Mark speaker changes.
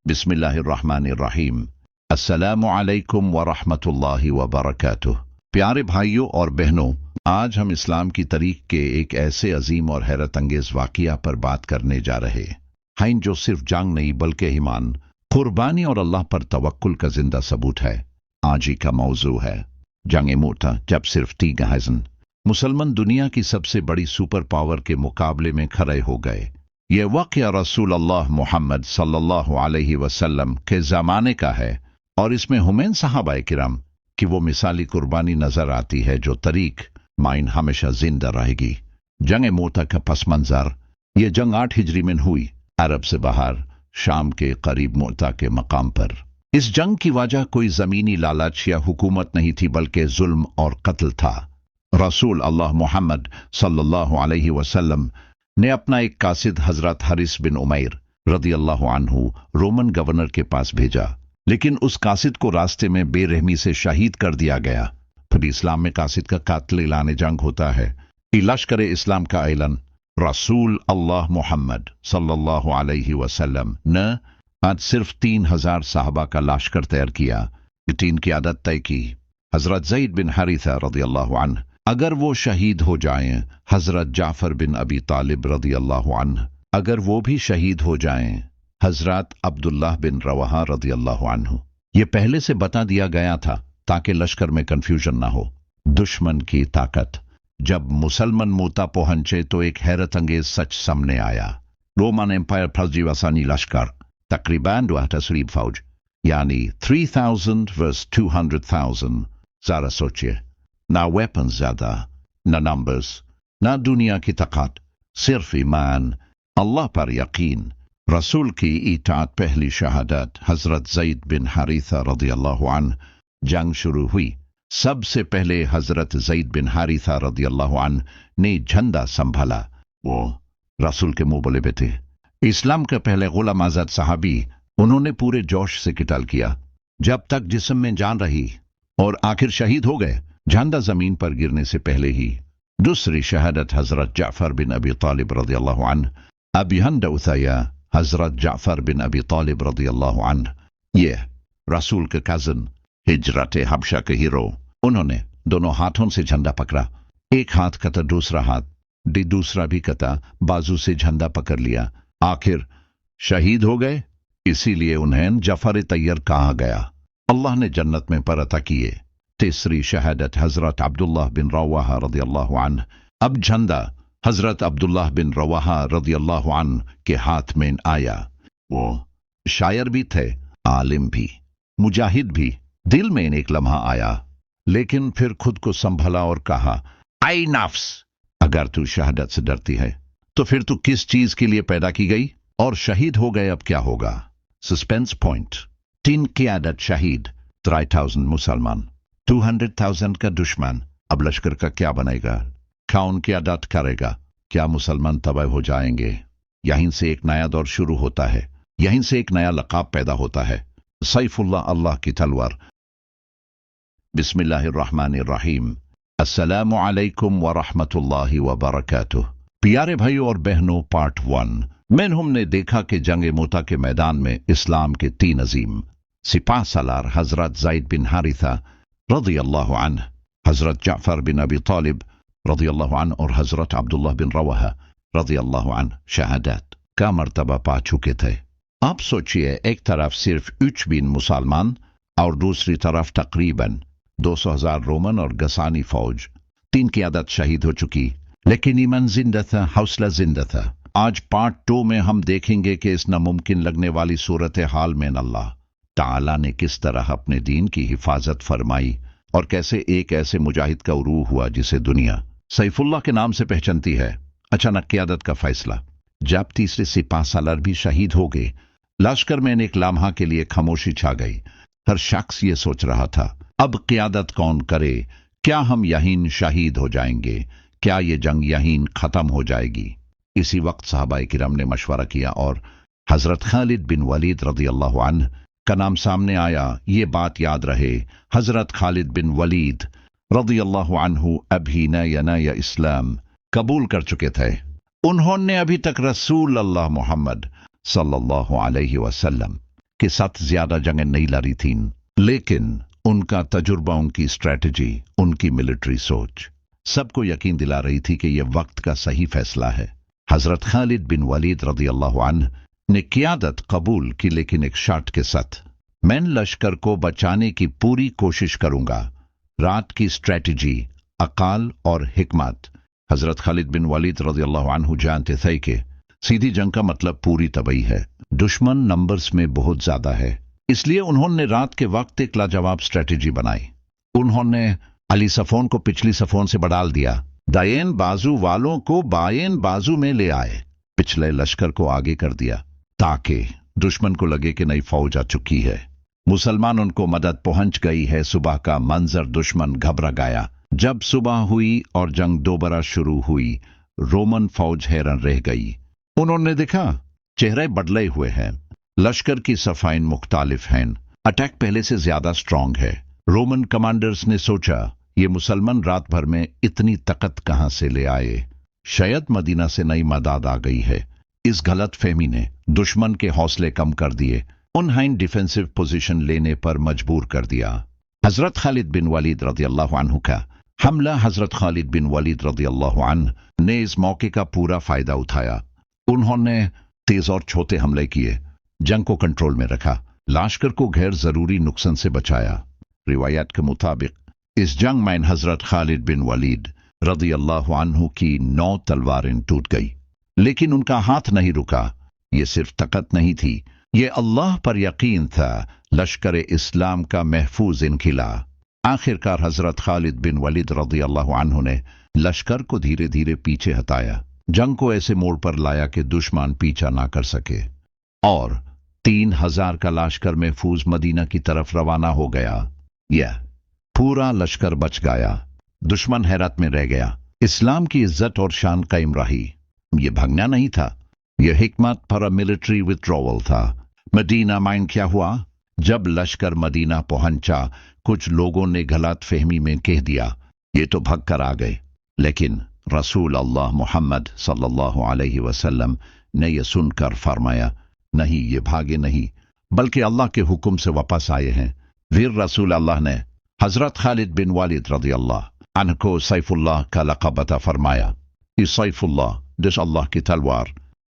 Speaker 1: बिस्मिल्लाहिर्रहमानिर्रहीम। अस्सलामु अलैकुम व रहमतुल्लाहि व बरकातुह। प्यारे भाइयों और बहनों, आज हम इस्लाम की तारीख के एक ऐसे अजीम और हैरत अंगेज वाक़िया पर बात करने जा रहे हैं जो सिर्फ जंग नहीं बल्कि ईमान, कुर्बानी और अल्लाह पर तवक्कुल का जिंदा सबूत है। आज ही का मौजू है जंग मूता, जब सिर्फ 3 मुसलमान दुनिया की सबसे बड़ी सुपर पावर के मुकाबले में खड़े हो गए। ये वाक़या रसूल अल्लाह मोहम्मद सल्लल्लाहु अलैहि वसल्लम के ज़माने का है और इसमें हुमैन सहाबाए किराम की वो मिसाली कुर्बानी नजर आती है जो तारीख माइन हमेशा जिंदा रहेगी। जंग मूता का पस मंजर, ये जंग 8 हिजरी में हुई, अरब से बाहर शाम के करीब मूता के मकाम पर। इस जंग की वजह कोई जमीनी लालच या हुकूमत नहीं थी बल्कि जुल्म और कत्ल था। रसूल अल्लाह मोहम्मद सल्लल्लाहु अलैहि वसल्लम ने अपना एक कासिद हजरत हारिस बिन उमैर रदियल्लाहु अन्हु रोमन गवर्नर के पास भेजा, लेकिन उस कासिद को रास्ते में बेरहमी से शहीद कर दिया गया। फिर इस्लाम में कासिद का कातिल ऐलान जंग होता है। लश्कर इस्लाम का ऐलान रसूल अल्लाह मोहम्मद सल्लल्लाहु अलैहि वसल्लम ने आज सिर्फ 3000 साहबा का लश्कर तैयार किया। 3 की आदत तय की। हजरत ज़ैद बिन हारिसा रदियल्लाहु अन्हु अगर वो शहीद हो जाएं, हजरत जाफर बिन अबी तालिब रदियल्लाहु अन्हु अगर वो भी शहीद हो जाएं, हजरत अब्दुल्लाह बिन रवाहा रदियल्लाहु अन्हु। ये पहले से बता दिया गया था ताकि लश्कर में कंफ्यूजन ना हो। दुश्मन की ताकत। जब मुसलमान मूता पहुंचे तो एक हैरत अंगेज सच सामने आया। रोमन एम्पायर फौजी वसानी लश्कर तकरीबन 2 फौज, यानी 3000 वर्स 200,000। जरा सोचिए, ना वेपन ज्यादा, ना नंबर्स, ना दुनिया की ताकत, सिर्फ ईमान, अल्लाह पर यकीन। रसूल की इताअत पहली शहादत। हजरत ज़ैद बिन हारिसा रदियल्लाहु अन्हु। जंग शुरू हुई। सबसे पहले हजरत ज़ैद बिन हारिसा रदियल्लाहु अन्हु ने झंडा संभाला। वो रसूल के मुंह बोले बेटे, इस्लाम के पहले गुलाम आजाद सहाबी, उन्होंने पूरे जोश से किताल किया जब तक जिस्म में जान रही और आखिर शहीद हो गए झंडा जमीन पर गिरने से पहले ही। दूसरी शहादत हजरत जाफर बिन अबी तालिब रदियल्लाहु अन्हु। अबी हंदउथया हजरत जाफर बिन अबी तालिब रदियल्लाहु अन्हु, ये रसूल के कजन, हिजरत हबशा के हीरो। उन्होंने दोनों हाथों से झंडा पकड़ा। एक हाथ कता दूसरा हाथ, दूसरा भी कता बाजू से झंडा पकड़ लिया। आखिर शहीद हो गए, इसीलिए उन्हें जफर तैयर कहा गया। अल्लाह ने जन्नत में पर अता किए। तीसरी शहादत हजरत अब्दुल्लाह बिन रवाहा रदियल्लाहु अन्हु। अब झंडा हजरत अब्दुल्लाह बिन रवाहा रदियल्लाहु अन्हु के हाथ में आया। वो शायर भी थे, आलिम भी, मुजाहिद भी। दिल में एक लम्हा आया, लेकिन फिर खुद को संभला और कहा, आई नफ्स, अगर तू शहादत से डरती है तो फिर तू किस चीज के लिए पैदा की गई? और शहीद हो गए, अब क्या होगा? Suspense point. 3 की आदत शहीद, 3000 मुसलमान, 200,000 का दुश्मन। अब लश्कर का क्या बनेगा? कौन की आदत करेगा? क्या मुसलमान तबाह हो जाएंगे? यहीं से एक नया दौर शुरू होता है। यहीं से एक नया लकाब पैदा होता है, सैफुल्लाह, अल्लाह की तलवार। बिस्मिल्लाहिर्रहमानिर्रहीम। अस्सलामु अलैकुम व रहमतुल्लाहि व बरकातुह। प्यारे भाइयों और बहनों, पार्ट 1 में हमने देखा कि जंग मूता के मैदान में इस्लाम के 3 अजीम सिपाह सालार हजरत ज़ैद बिन हारिसा रदियल्लाहु अन्हु, हजरत जाफर बिन अबी तालिब रदियल्लाहु अन्हु और हजरत अब्दुल्लाह बिन रवाहा रदियल्लाहु अन्हु शहादत का मर्तबा पा चुके थे। आप सोचिए, एक तरफ सिर्फ 3 मुसलमान और दूसरी तरफ तकरीबन 200,000 रोमन और गसानी फौज। 3 की आदत शहीद हो चुकी, लेकिन ईमान जिंदा था, हौसला जिंदा था। आज पार्ट 2 में हम देखेंगे कि इस नामुमकिन लगने वाली सूरत हाल में अल्लाह ताला ने किस तरह अपने दीन की हिफाजत फरमाई और कैसे एक ऐसे मुजाहिद का उरूह हुआ जिसे दुनिया सैफुल्लाह के नाम से पहचानती है। अचानक क़यादत का फैसला। जब तीसरे सिपाह सालार भी शहीद हो गए, लश्कर में एक लम्हा के लिए खामोशी छा गई। हर शख्स ये सोच रहा था, अब क़यादत कौन करे? क्या हम यहीं शहीद हो जाएंगे? क्या ये जंग यहीं खत्म हो जाएगी? इसी वक्त सहाबाए किराम ने मशवरा किया और हजरत खालिद बिन वलीद रदियल्लाहु अन्हु का नाम सामने आया। ये बात याद रहे, हजरत खालिद बिन वलीद रदियल्लाहु अन्हु अभी नया इस्लाम कबूल कर चुके थे। उन्होंने अभी तक रसूल अल्लाह मोहम्मद सल्लल्लाहु अलैहि वसल्लम के साथ ज्यादा जंगें नहीं लड़ी थीं, लेकिन उनका तजुर्बा, उनकी स्ट्रैटेजी, उनकी मिलिट्री सोच सबको यकीन दिला रही थी कि यह वक्त का सही फैसला है। हजरत खालिद बिन वलीद रज़ियल्लाहु अन्हु ने क़ियादत कबूल की, लेकिन एक शर्त के साथ, मैं लश्कर को बचाने की पूरी कोशिश करूंगा। रात की स्ट्रैटेजी, अकाल और हिकमत। हजरत खालिद बिन वलीद रज़ियल्लाहु अन्हु जानते थे कि सीधी जंग का मतलब पूरी तबाही है। दुश्मन नंबर्स में बहुत ज्यादा है, इसलिए उन्होंने रात के वक्त एक लाजवाब स्ट्रैटेजी बनाई। उन्होंने अली सफोन को पिछली सफोन से बढ़ाल दिया, दाएं बाजू वालों को बाएं बाजू में ले आए, पिछले लश्कर को आगे कर दिया ताकि दुश्मन को लगे कि नई फौज आ चुकी है। मुसलमान उनको मदद पहुंच गई है। सुबह का मंजर, दुश्मन घबरा गया। जब सुबह हुई और जंग दोबारा शुरू हुई, रोमन फौज हैरान रह गई। उन्होंने देखा चेहरे बदले हुए हैं, लश्कर की सफाई मुख्तालिफ हैं, अटैक पहले से ज्यादा स्ट्रांग है। रोमन कमांडर्स ने सोचा, ये मुसलमान रात भर में इतनी ताकत कहां से ले आए? शायद मदीना से नई मदद आ गई है। इस गलत फहमी ने दुश्मन के हौसले कम कर दिए, उन्हें डिफेंसिव पोजीशन लेने पर मजबूर कर दिया। हजरत खालिद बिन वलीद रज़ियल्लाहु अन्हु का हमला। हजरत खालिद बिन वलीद रज़ियल्लाहु अन्हु ने इस मौके का पूरा फायदा उठाया। उन्होंने तेज और छोटे हमले किए, जंग को कंट्रोल में रखा, लश्कर को गैर जरूरी नुकसान से बचाया। रिवायत के मुताबिक इस जंग में हजरत खालिद बिन वलीद रज़ियल्लाहु अन्हु की 9 तलवारें टूट गई, लेकिन उनका हाथ नहीं रुका। ये सिर्फ ताकत नहीं थी, ये अल्लाह पर यकीन था। लश्कर इस्लाम का महफूज इनखिला। आखिरकार हजरत खालिद बिन वलीद रज़ियल्लाहु अन्हु ने लश्कर को धीरे धीरे पीछे हटाया, जंग को ऐसे मोड़ पर लाया कि दुश्मन पीछा ना कर सके, और 3000 का लश्कर महफूज मदीना की तरफ रवाना हो गया। यह पूरा लश्कर बच गया, दुश्मन हैरत में रह गया। इस्लाम की इज्जत और शान कायम रही। यह भागना नहीं था, यह हिकमत पर मिलिट्री विथड्रॉवल था। मदीना में क्या हुआ? जब लश्कर मदीना पहुंचा, कुछ लोगों ने गलत फहमी में कह दिया, ये तो भाग कर आ गए, लेकिन रसूल अल्लाह मोहम्मद सल्लल्लाहु अलैहि वसल्लम ने यह सुनकर फरमाया, नहीं, ये भागे नहीं, बल्कि अल्लाह के हुक्म से वापस आए हैं। वीर रसूल अल्लाह ने हजरत खालिद बिन वलीद रज़ियल्लाहु अन्हु को सैफुल्लाह का लक़ब अता फरमाया। इस सैफुल्लाह, जिस अल्लाह की तलवार